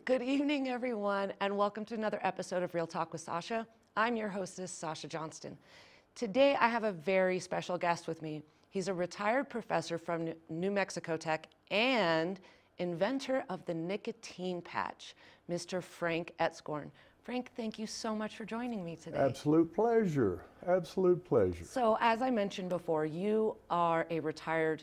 Good evening, everyone, and welcome to another episode of Real Talk with Sasha. I'm your hostess, Sasha Johnston. Today, I have a very special guest with me. He's a retired professor from New Mexico Tech and inventor of the nicotine patch, Mr. Frank S1. Frank, thank you so much for joining me today. Absolute pleasure. Absolute pleasure. So, as I mentioned before, you are a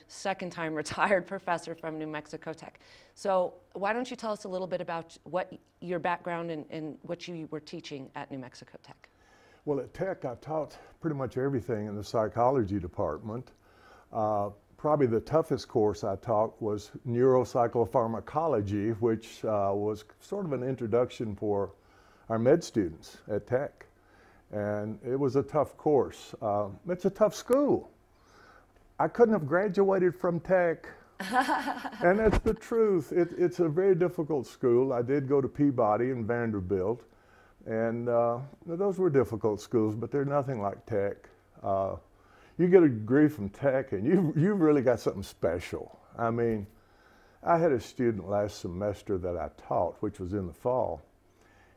second-time retired professor from New Mexico Tech. So, why don't you tell us a little bit about what your background and what you were teaching at New Mexico Tech? Well, at Tech, I taught pretty much everything in the psychology department. Probably the toughest course I taught was neuropsychopharmacology, which was sort of an introduction for our med students at Tech. And it was a tough course. It's a tough school. I couldn't have graduated from Tech. And that's the truth. It's a very difficult school. I did go to Peabody and Vanderbilt. And those were difficult schools, but they're nothing like Tech. You get a degree from Tech and you've really got something special. I mean, I had a student last semester that I taught, which was in the fall.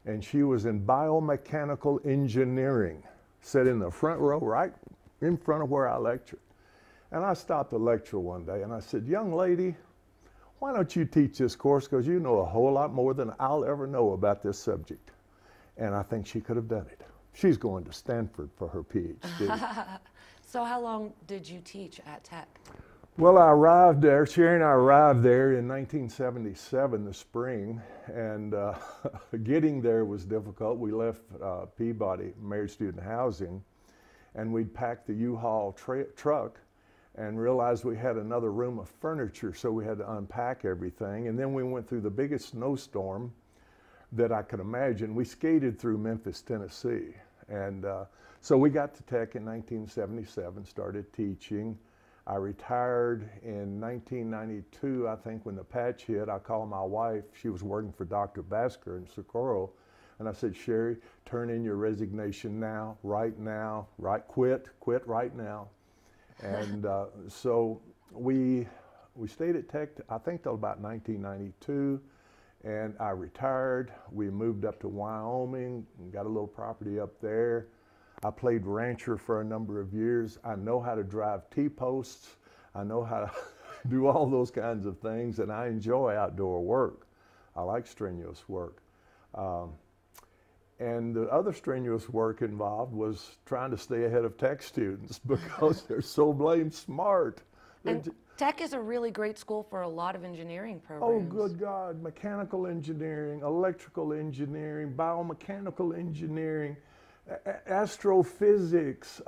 And she was in biomechanical engineering, sat in the front row right in front of where I lectured. And I stopped the lecture one day and I said, "Young lady, why don't you teach this course, because you know a whole lot more than I'll ever know about this subject." And I think she could have done it. She's going to Stanford for her PhD. So how long did you teach at Tech? Well, I arrived there, Sherry and I arrived there in 1977, the spring, and getting there was difficult. We left Peabody Married Student Housing, and we'd packed the U-Haul truck and realized we had another room of furniture, so we had to unpack everything. And then we went through the biggest snowstorm that I could imagine. We skated through Memphis, Tennessee. And so we got to Tech in 1977, started teaching. I retired in 1992, I think, when the patch hit. I called my wife. She was working for Dr. Basker in Socorro. And I said, "Sherry, turn in your resignation now, right, quit right now." And so we stayed at Tech, I think, till about 1992. And I retired. We moved up to Wyoming and got a little property up there. I played rancher for a number of years. I know how to drive T-posts. I know how to do all those kinds of things, and I enjoy outdoor work. I like strenuous work. And the other strenuous work involved was trying to stay ahead of Tech students because they're so blamed smart. And Tech is a really great school for a lot of engineering Oh, programs. good God, mechanical engineering, electrical engineering, biomechanical engineering, astrophysics.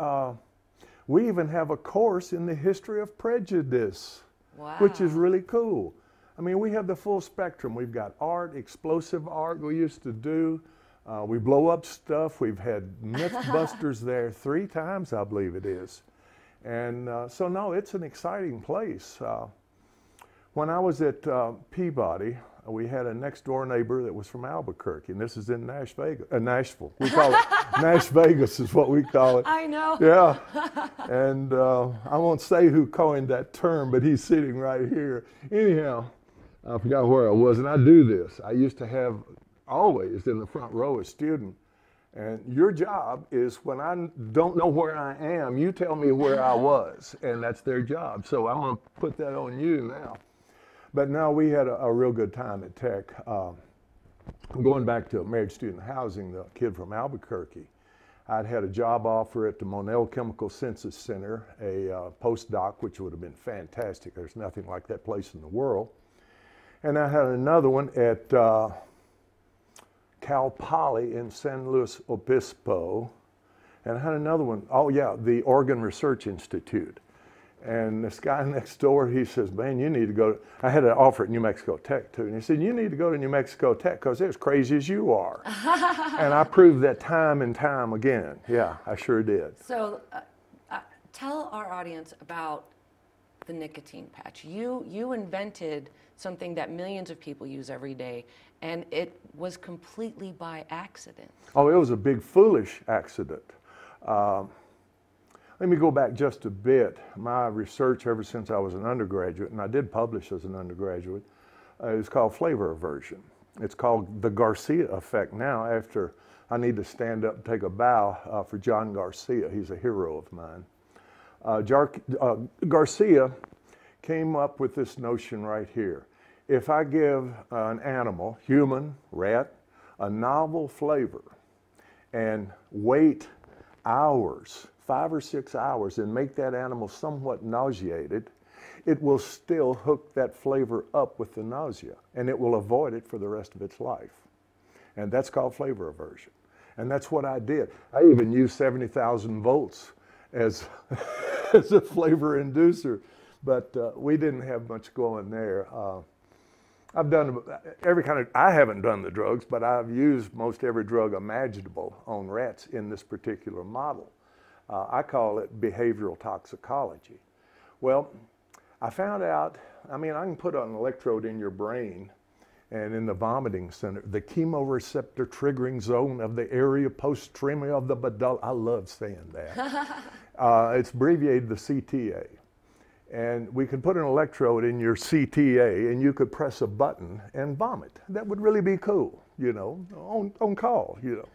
We even have a course in the history of prejudice, Wow. which is really cool. I mean, we have the full spectrum. We've got art, explosive art we used to do. We blow up stuff. We've had Mythbusters there 3 times, I believe it is. And so, no, it's an exciting place. When I was at Peabody, we had a next door neighbor that was from Albuquerque, and this is in Nashville. We call it Nash Vegas is what we call it. I know. Yeah. And I won't say who coined that term, but he's sitting right here. Anyhow, I forgot where I was, and I do this. I used to have always in the front row a student. And your job is, when I don't know where I am, you tell me where I was, and that's their job. So I'm going to put that on you now. But no, we had a real good time at Tech. Going back to Married Student Housing, the kid from Albuquerque, I'd had a job offer at the Monell Chemical Census Center, a postdoc, which would have been fantastic. There's nothing like that place in the world. And I had another one at Cal Poly in San Luis Obispo, and I had another one, oh yeah, the Oregon Research Institute. And this guy next door, he says, "Man, you need to go to," I had an offer at New Mexico Tech too, and he said, "You need to go to New Mexico Tech because they're as crazy as you are." And I proved that time and time again. Yeah, I sure did. So tell our audience about the nicotine patch. You invented something that millions of people use every day, and it was completely by accident. Oh, it was a big foolish accident. Let me go back just a bit. My research ever since I was an undergraduate, and I did publish as an undergraduate, is called flavor aversion. It's called the Garcia effect now, after I need to stand up and take a bow for John Garcia. He's a hero of mine. Garcia came up with this notion right here. If I give an animal, human, rat, a novel flavor and wait hours, 5 or 6 hours, and make that animal somewhat nauseated, it will still hook that flavor up with the nausea, and it will avoid it for the rest of its life. And that's called flavor aversion. And that's what I did. I even used 70,000 volts as, as a flavor inducer, but we didn't have much going there. I've done every kind of, I haven't done the drugs, but I've used most every drug imaginable on rats in this particular model. I call it behavioral toxicology. Well, I found out, I mean, I can put an electrode in your brain and in the vomiting center, the chemoreceptor triggering zone of the area post-tremor of the medulla. I love saying that. It's abbreviated the CTA. And we could put an electrode in your CTA and you could press a button and vomit. That would really be cool, you know, on call, you know.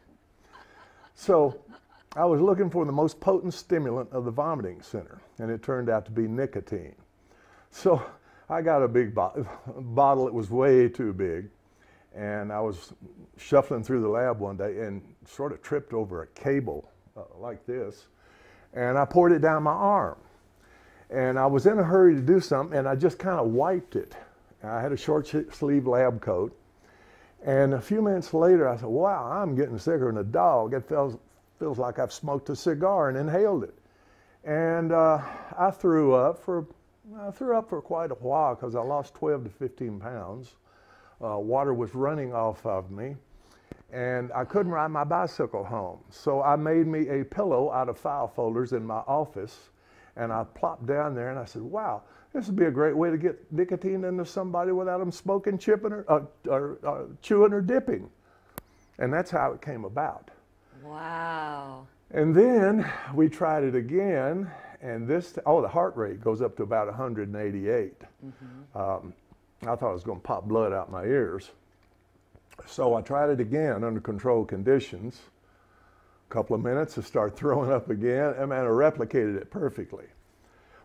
So I was looking for the most potent stimulant of the vomiting center, and it turned out to be nicotine. So I got a big bottle. It was way too big. And I was shuffling through the lab one day and sort of tripped over a cable like this. And I poured it down my arm. And I was in a hurry to do something, and I just kind of wiped it. I had a short sleeve lab coat. And a few minutes later, I said, wow, I'm getting sicker than a dog. It feels like I've smoked a cigar and inhaled it. And I threw up for quite a while because I lost 12 to 15 pounds. Water was running off of me, and I couldn't ride my bicycle home. So I made me a pillow out of file folders in my office, and I plopped down there and I said, wow, this would be a great way to get nicotine into somebody without them smoking, chipping, or chewing or dipping. And that's how it came about. Wow. And then we tried it again, and the heart rate goes up to about 188. Mm-hmm. I thought I was going to pop blood out my ears. So I tried it again under controlled conditions. A couple of minutes to start throwing up again, and man, I replicated it perfectly.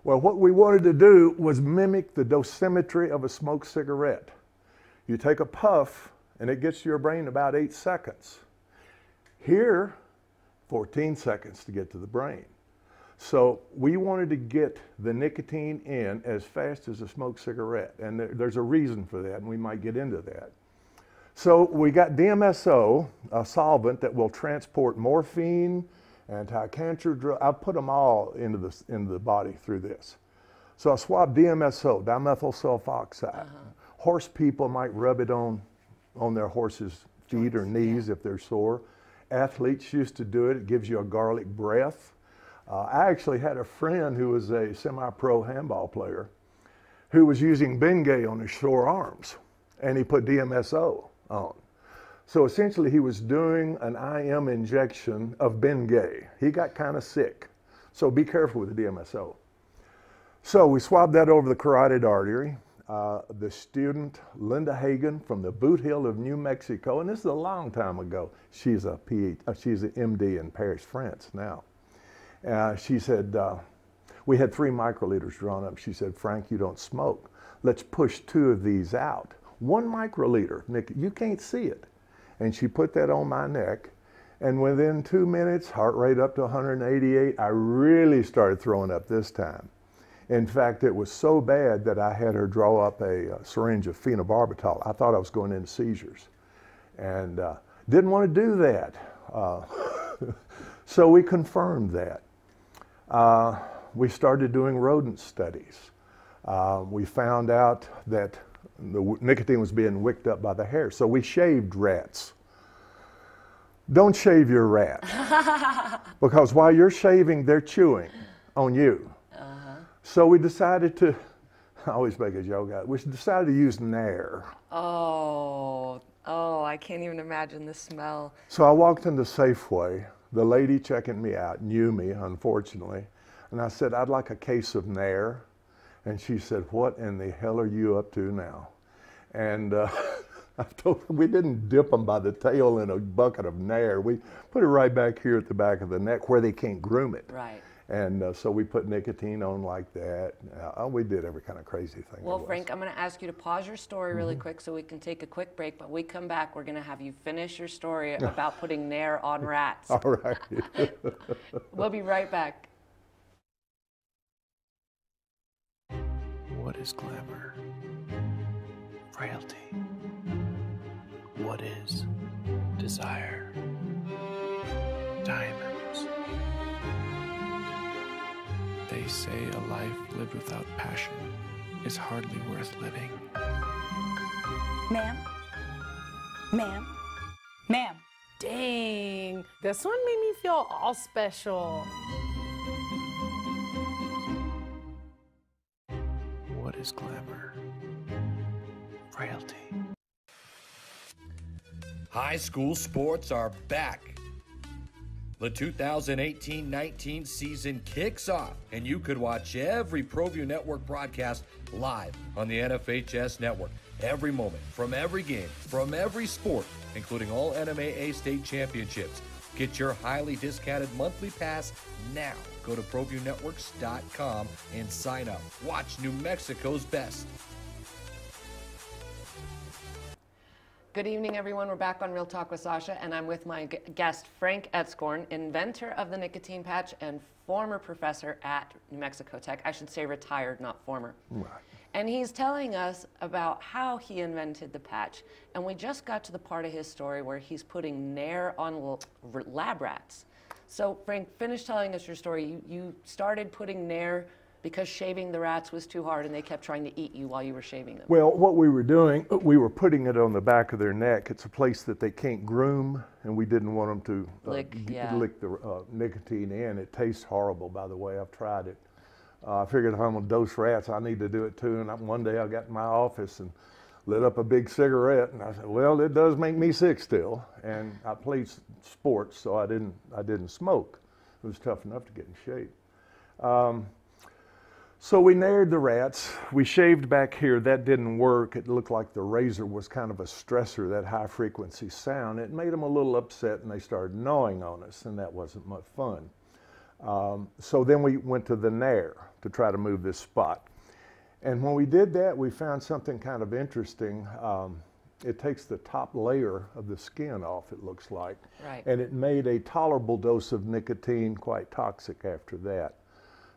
Well, what we wanted to do was mimic the dosimetry of a smoked cigarette. You take a puff, and it gets to your brain in about 8 seconds. Here, 14 seconds to get to the brain. So we wanted to get the nicotine in as fast as a smoked cigarette, and there's a reason for that, and we might get into that. So we got DMSO, a solvent that will transport morphine, anti-cancer drug. I put them all into the body through this. So I swabbed DMSO, dimethyl sulfoxide. Horse people might rub it on their horses' feet or knees if they're sore. Athletes used to do it. It gives you a garlic breath. I actually had a friend who was a semi-pro handball player who was using Bengay on his sore arms, and he put DMSO on. So essentially he was doing an IM injection of Bengay. He got kind of sick. So be careful with the DMSO. So we swabbed that over the carotid artery. The student, Linda Hagen from the Boot Hill of New Mexico, and this is a long time ago. She's an MD in Paris, France now. She said, we had 3 microliters drawn up. She said, Frank, you don't smoke. Let's push 2 of these out. 1 microliter, Nick, you can't see it. And she put that on my neck, and within 2 minutes, heart rate up to 188, I really started throwing up this time. In fact, it was so bad that I had her draw up a syringe of phenobarbital. I thought I was going into seizures, and didn't want to do that. So we confirmed that. We started doing rodent studies. We found out that the nicotine was being wicked up by the hair, so we shaved rats. Don't shave your rat, because while you're shaving, they're chewing on you. So we decided to, I always make a joke out, we decided to use Nair. Oh, I can't even imagine the smell. So I walked into Safeway. The lady checking me out knew me, unfortunately. And I said, I'd like a case of Nair. And she said, what in the hell are you up to now? And We didn't dip them by the tail in a bucket of Nair. We put it right back here at the back of the neck where they can't groom it. Right. And so we put nicotine on like that. We did every kind of crazy thing. Well, Frank, I'm going to ask you to pause your story really quick so we can take a quick break. But when we come back, we're going to have you finish your story about putting Nair on rats. All right. We'll be right back. What is glamour? Frailty. What is desire? Diamonds. They say a life lived without passion is hardly worth living. Ma'am? Ma'am? Ma'am? Dang, this one made me feel all special. What is glamour? Frailty. High school sports are back. The 2018-19 season kicks off, and you could watch every ProView Network broadcast live on the NFHS network. Every moment, from every game, from every sport, including all NMAA state championships. Get your highly discounted monthly pass now. Go to ProViewNetworks.com and sign up. Watch New Mexico's best. Good evening, everyone. We're back on Real Talk with Sacha, and I'm with my guest, Frank S1 E9, inventor of the nicotine patch and former professor at New Mexico Tech. I should say retired, not former. Right. And he's telling us about how he invented the patch. And we just got to the part of his story where he's putting Nair on lab rats. So, Frank, finish telling us your story. You started putting Nair because shaving the rats was too hard and they kept trying to eat you while you were shaving them. Well, what we were doing, we were putting it on the back of their neck. It's a place that they can't groom, and we didn't want them to lick the nicotine in. It tastes horrible, by the way. I've tried it. I figured if I'm going to dose rats, I need to do it too. And one day I got in my office and lit up a big cigarette, and I said, well, it does make me sick still. And I played sports, so I didn't smoke. It was tough enough to get in shape. So we naired the rats. We shaved back here. That didn't work. It looked like the razor was kind of a stressor, that high frequency sound. It made them a little upset, and they started gnawing on us, and that wasn't much fun. So then we went to the Nair to try to move this spot. And when we did that, we found something kind of interesting. It takes the top layer of the skin off, it looks like. Right. And it made a tolerable dose of nicotine quite toxic after that.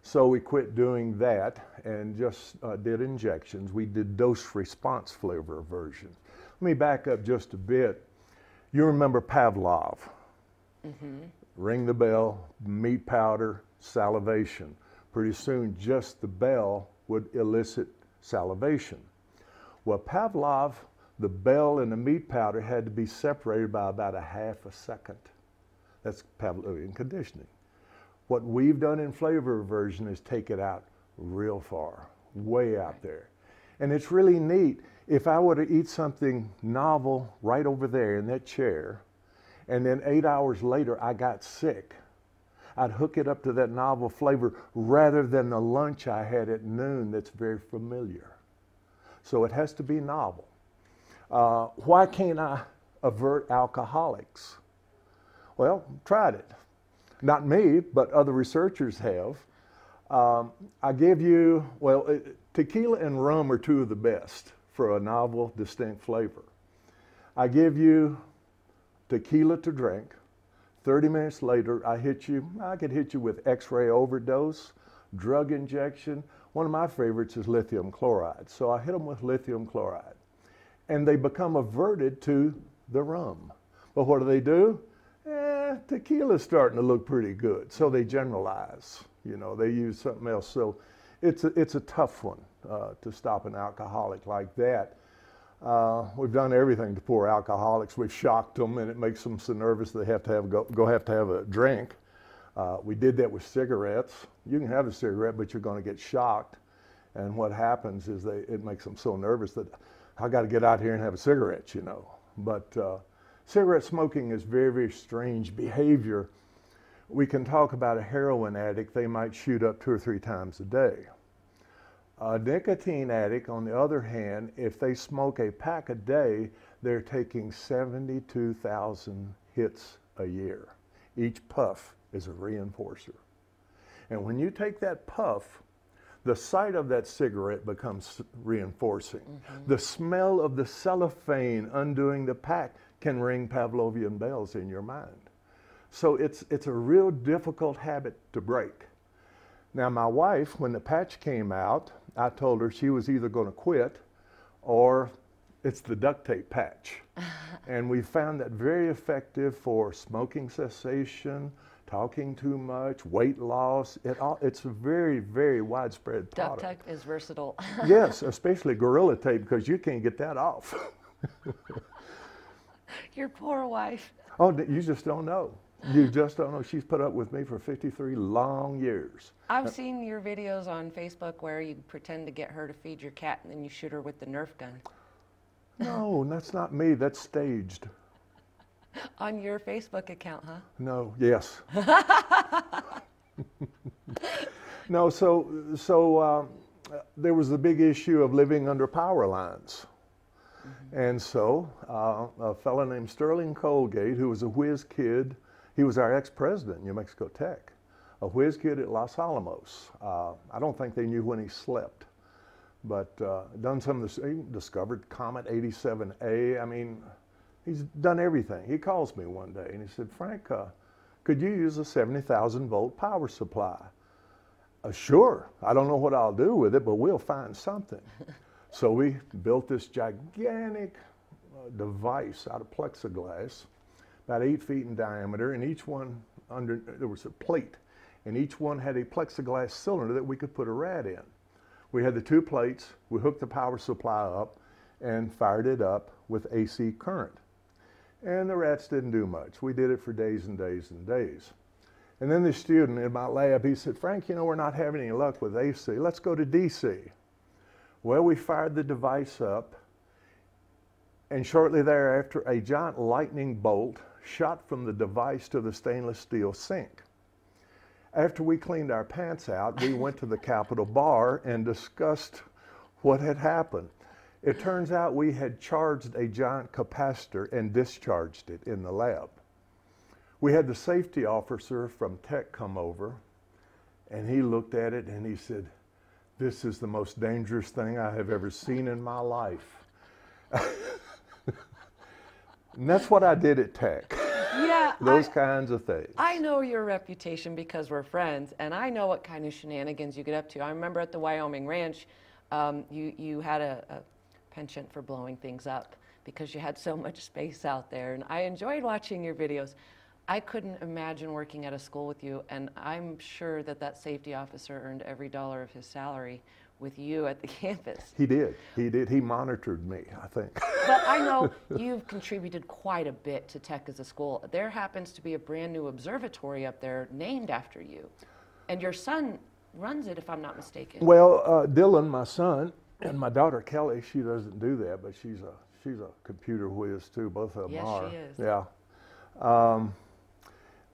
So we quit doing that and just did injections. We did dose response flavor version. Let me back up just a bit. You remember Pavlov. Mm-hmm. Ring the bell, meat powder, salivation. Pretty soon just the bell would elicit salivation. Well, Pavlov, the bell and the meat powder had to be separated by about a half a second. That's Pavlovian conditioning. What we've done in flavor version is take it out real far, way out there. And it's really neat. If I were to eat something novel right over there in that chair, and then 8 hours later I got sick, I'd hook it up to that novel flavor rather than the lunch I had at noon that's very familiar. So it has to be novel. Why can't I avert alcoholics? Well, tried it. Not me, but other researchers have. I give you, tequila and rum are two of the best for a novel, distinct flavor. I give you tequila to drink. 30 minutes later, I could hit you with X-ray overdose, drug injection. One of my favorites is lithium chloride. So I hit them with lithium chloride. And they become averted to the rum. But what do? Tequila's starting to look pretty good. So they generalize, they use something else. So it's a tough one to stop an alcoholic like that. We've done everything to poor alcoholics. We've shocked them, and it makes them so nervous they have to have a drink. We did that with cigarettes. You can have a cigarette, but you're going to get shocked. And what happens is it makes them so nervous that I got to get out here and have a cigarette, But cigarette smoking is very, very strange behavior. We can talk about a heroin addict. They might shoot up 2 or 3 times a day. A nicotine addict, on the other hand, if they smoke a pack a day, they're taking 72,000 hits a year. Each puff is a reinforcer. And when you take that puff, the sight of that cigarette becomes reinforcing. The smell of the cellophane undoing the pack can ring Pavlovian bells in your mind. So it's a real difficult habit to break. Now, my wife, when the patch came out, I told her she was either going to quit or it's the duct tape patch. And we found that very effective for smoking cessation, talking too much, weight loss. It's a very, very widespread product. Duct tape is versatile. Yes, especially Gorilla Tape, because you can't get that off. Your poor wife. Oh, you just don't know. You just don't know. She's put up with me for 53 long years. I've seen your videos on Facebook where you pretend to get her to feed your cat and then you shoot her with the Nerf gun. No, that's not me. That's staged. On your Facebook account, huh? No, yes. No, so there was the big issue of living under power lines. And so a fellow named Sterling Colgate, who was a whiz kid, he was our ex-president in New Mexico Tech, a whiz kid at Los Alamos. I don't think they knew when he slept, but done some of this, he discovered Comet 87A. I mean, he's done everything. He calls me one day and he said, Frank, could you use a 70,000 volt power supply? Sure. I don't know what I'll do with it, but we'll find something. So we built this gigantic device out of plexiglass, about 8 feet in diameter, and each one there was a plate, and each one had a plexiglass cylinder that we could put a rad in. We had the 2 plates, we hooked the power supply up and fired it up with AC current. And the rats didn't do much. We did it for days and days and days. And then the student in my lab, he said, Frank, you know, we're not having any luck with AC. Let's go to DC. Well, we fired the device up, and shortly thereafter, a giant lightning bolt shot from the device to the stainless steel sink. After we cleaned our pants out, we went to the Capitol Bar and discussed what had happened. It turns out we had charged a giant capacitor and discharged it in the lab. We had the safety officer from Tech come over, and he looked at it and he said, this is the most dangerous thing I have ever seen in my life. And that's what I did at Tech. Yeah. Those kinds of things. I know your reputation because we're friends, and I know what kind of shenanigans you get up to. I remember at the Wyoming Ranch, you had a penchant for blowing things up because you had so much space out there, and I enjoyed watching your videos. I couldn't imagine working at a school with you, and I'm sure that that safety officer earned every dollar of his salary with you at the campus. He did. He did. He monitored me, I think. But I know you've contributed quite a bit to Tech as a school. There happens to be a brand new observatory up there named after you, and your son runs it, if I'm not mistaken. Well, Dylan, my son, and my daughter Kelly, she doesn't do that, but she's a computer whiz too. Both of them are. Yes, she is. Yeah.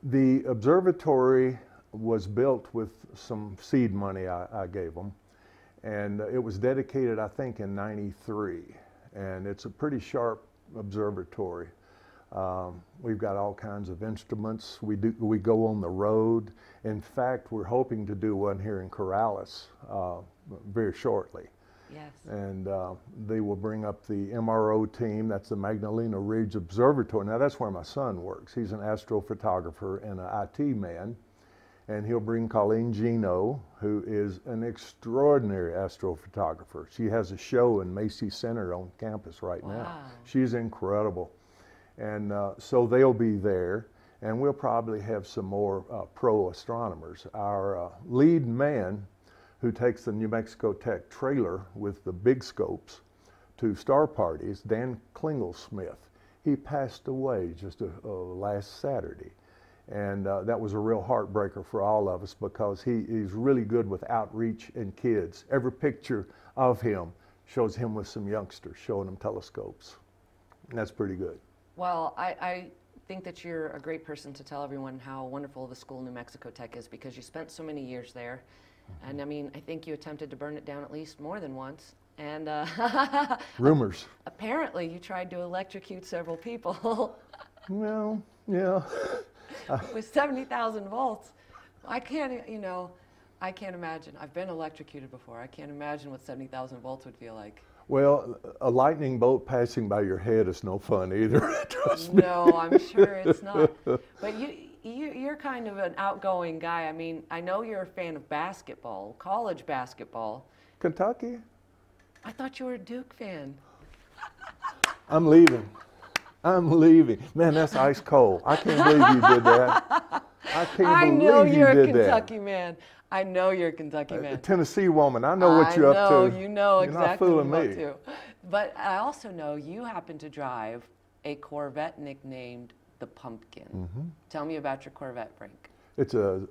The observatory was built with some seed money I gave them, and it was dedicated, I think, in '93. And it's a pretty sharp observatory. We've got all kinds of instruments. We go on the road. In fact, we're hoping to do one here in Corrales very shortly. Yes. And they will bring up the MRO team. That's the Magnolia Ridge Observatory. Now that's where my son works. He's an astrophotographer and an IT man. And he'll bring Colleen Gino, who is an extraordinary astrophotographer. She has a show in Macy Center on campus right now. Wow. She's incredible. And so they'll be there. And we'll probably have some more pro astronomers. Our lead man, who takes the New Mexico Tech trailer with the big scopes to star parties, Dan Klingelsmith. He passed away just last Saturday. And that was a real heartbreaker for all of us because he's really good with outreach and kids. Every picture of him shows him with some youngsters, showing them telescopes. And that's pretty good. Well, I think that you're a great person to tell everyone how wonderful the school New Mexico Tech is because you spent so many years there. And I mean, I think you attempted to burn it down at least more than once. And Rumors. apparently you tried to electrocute several people Well, yeah. with 70,000 volts. I can't, you know, I can't imagine. I've been electrocuted before. I can't imagine what 70,000 volts would feel like. Well, a lightning bolt passing by your head is no fun either. Trust me. No, I'm sure it's not. But you're kind of an outgoing guy. I mean, I know you're a fan of basketball, college basketball. Kentucky? I thought you were a Duke fan. I'm leaving. I'm leaving. Man, that's ice cold. I can't believe you did that. I can't I believe know you you're a did Kentucky man. I know you're a Kentucky that. man. Tennessee woman. I know what you're up to. You know You're exactly not what fooling I'm me. up to. But I also know you happen to drive a Corvette nicknamed the Pumpkin. Mm-hmm. Tell me about your Corvette, Frank. It's a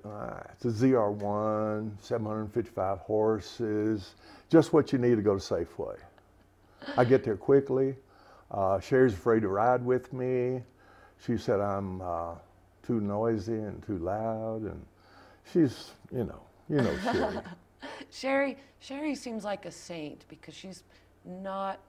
ZR1, 755 horses, just what you need to go to Safeway. I get there quickly. Sherry's afraid to ride with me. She said I'm too noisy and too loud, and she's, you know Sherry. Sherry seems like a saint because she's not.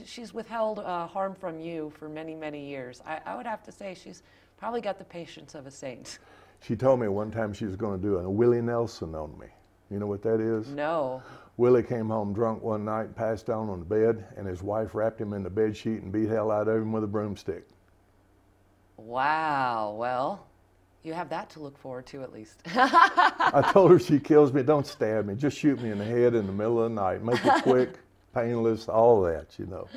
She's withheld harm from you for many, many years. I would have to say she's probably got the patience of a saint. She told me one time she was going to do a Willie Nelson on me. You know what that is? No. Willie came home drunk one night and passed down on the bed, and his wife wrapped him in the bed sheet and beat hell out of him with a broomstick. Wow. Well, you have that to look forward to at least. I told her she kills me, don't stab me, just shoot me in the head in the middle of the night. Make it quick, painless, all that, you know.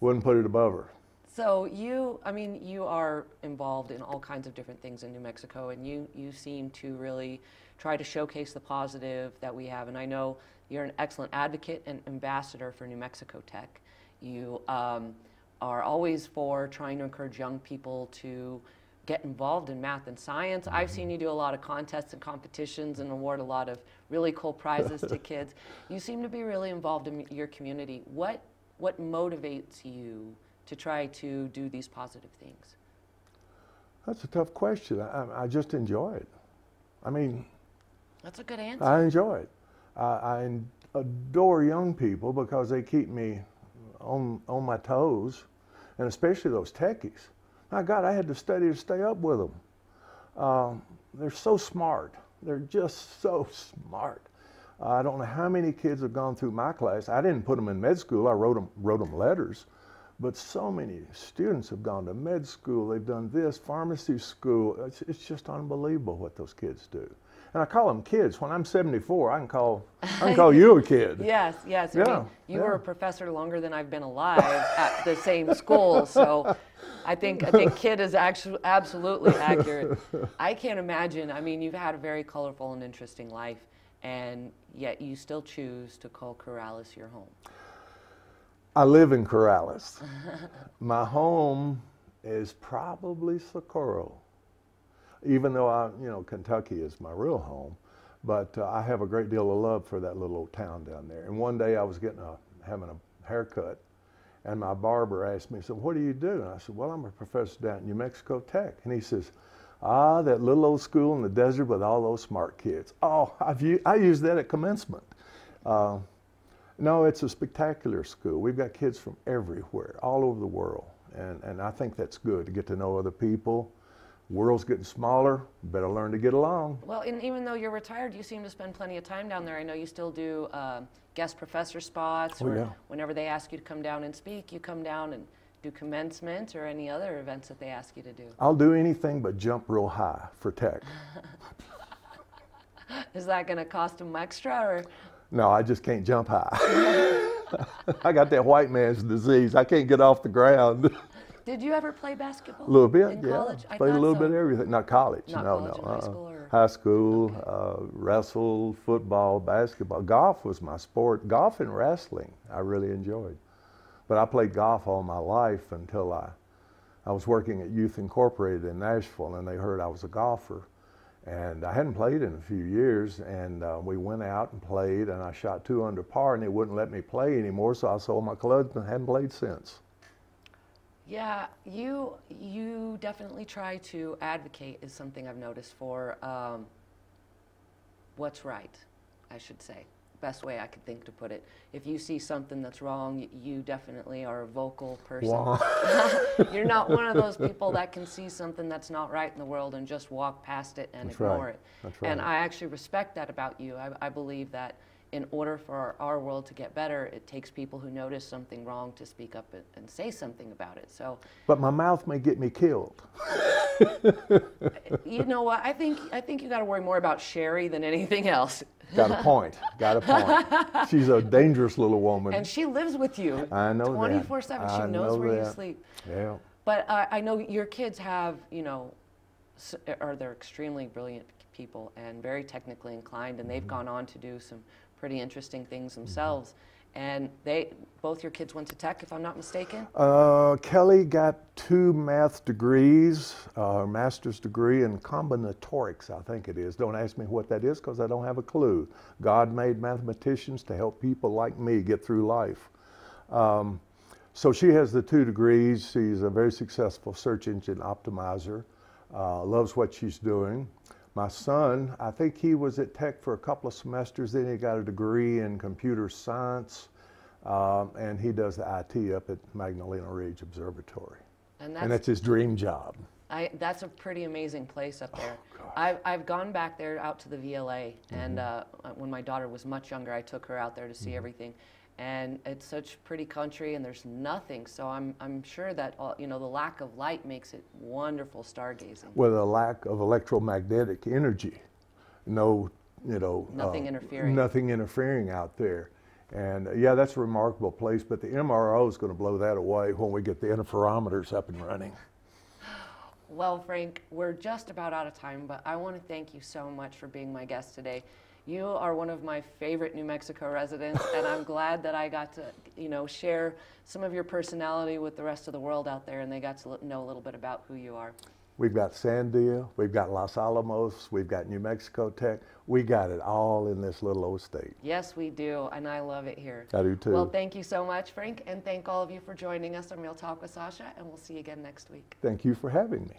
Wouldn't put it above her. So you are involved in all kinds of different things in New Mexico, and you seem to really try to showcase the positive that we have. And I know you're an excellent advocate and ambassador for New Mexico Tech. You are always for trying to encourage young people to get involved in math and science. I've seen you do a lot of contests and competitions and award a lot of really cool prizes to kids. You seem to be really involved in your community. What motivates you to try to do these positive things? That's a tough question. I just enjoy it. I mean, that's a good answer. I enjoy it. I adore young people because they keep me on my toes, and especially those techies. My God, I had to study to stay up with them. They're so smart. They're just so smart. I don't know how many kids have gone through my class. I didn't put them in med school. I wrote them letters. But so many students have gone to med school. They've done this, pharmacy school. It's just unbelievable what those kids do. And I call them kids. When I'm 74, I can call you a kid. Yes. Yeah, I mean, you were a professor longer than I've been alive at the same school. So I think kid is actually absolutely accurate. I can't imagine. I mean, you've had a very colorful and interesting life, and yet you still choose to call Corrales your home. I live in Corrales. My home is probably Socorro, even though Kentucky is my real home. But I have a great deal of love for that little old town down there. And one day I was having a haircut, and my barber asked me, he said, "What do you do?" And I said, "Well, I'm a professor down at New Mexico Tech." And he says, "Ah, that little old school in the desert with all those smart kids." Oh, I used that at commencement. No, it's a spectacular school. We've got kids from everywhere, all over the world. And I think that's good, to get to know other people. World's getting smaller, better learn to get along. Well, and even though you're retired, you seem to spend plenty of time down there. I know you still do guest professor spots, or whenever they ask you to come down and speak, you come down and do commencement or any other events that they ask you to do. I'll do anything but jump real high for tech. Is that going to cost them extra, or? No, I just can't jump high. I got that white man's disease. I can't get off the ground. Did you ever play basketball? A little bit, in yeah. college? Played a little bit of everything. Not college, Not no, college, no. High school, or? High school, wrestled, football, basketball. Golf was my sport. Golf and wrestling, I really enjoyed. But I played golf all my life until I was working at Youth Incorporated in Nashville, and they heard I was a golfer. And I hadn't played in a few years, and we went out and played, and I shot 2 under par, and they wouldn't let me play anymore, so I sold my clubs and hadn't played since. Yeah, you definitely try to advocate, is something I've noticed, for what's right, I should say. Best way I could think to put it. If you see something that's wrong, you definitely are a vocal person. Wow. You're not one of those people that can see something that's not right in the world and just walk past it and ignore it. That's right. And I actually respect that about you. I believe that in order for our world to get better, it takes people who notice something wrong to speak up and say something about it. So, But my mouth may get me killed. you know what? I think you got to worry more about Sherry than anything else. Got a point. Got a point. She's a dangerous little woman. And she lives with you. I know 24/7. She knows where you sleep. Yeah. But I know your kids have, you know, they're extremely brilliant people and very technically inclined, and they've gone on to do some pretty interesting things themselves. And both your kids went to tech, if I'm not mistaken? Kelly got 2 math degrees, a master's degree in combinatorics, I think it is. Don't ask me what that is because I don't have a clue. God made mathematicians to help people like me get through life. So she has the 2 degrees. She's a very successful search engine optimizer, loves what she's doing. My son, I think he was at Tech for a couple of semesters, then he got a degree in computer science, and he does the IT up at Magnolia Observatory. And that's his dream job. That's a pretty amazing place up there. Oh, I've gone back there out to the VLA, and when my daughter was much younger, I took her out there to see everything. And it's such pretty country, and there's nothing. So I'm sure that you know, the lack of light makes it wonderful stargazing. With a lack of electromagnetic energy, no, you know, Nothing interfering. Nothing interfering out there. And yeah, that's a remarkable place. But the MRO is going to blow that away when we get the interferometers up and running. Well, Frank, we're just about out of time, but I want to thank you so much for being my guest today. You are one of my favorite New Mexico residents, and I'm glad that I got to, you know, share some of your personality with the rest of the world out there, and they got to know a little bit about who you are. We've got Sandia, we've got Los Alamos, we've got New Mexico Tech. We got it all in this little old state. Yes, we do, and I love it here. I do too. Well, thank you so much, Frank, and thank all of you for joining us on Real Talk with Sasha, and we'll see you again next week. Thank you for having me.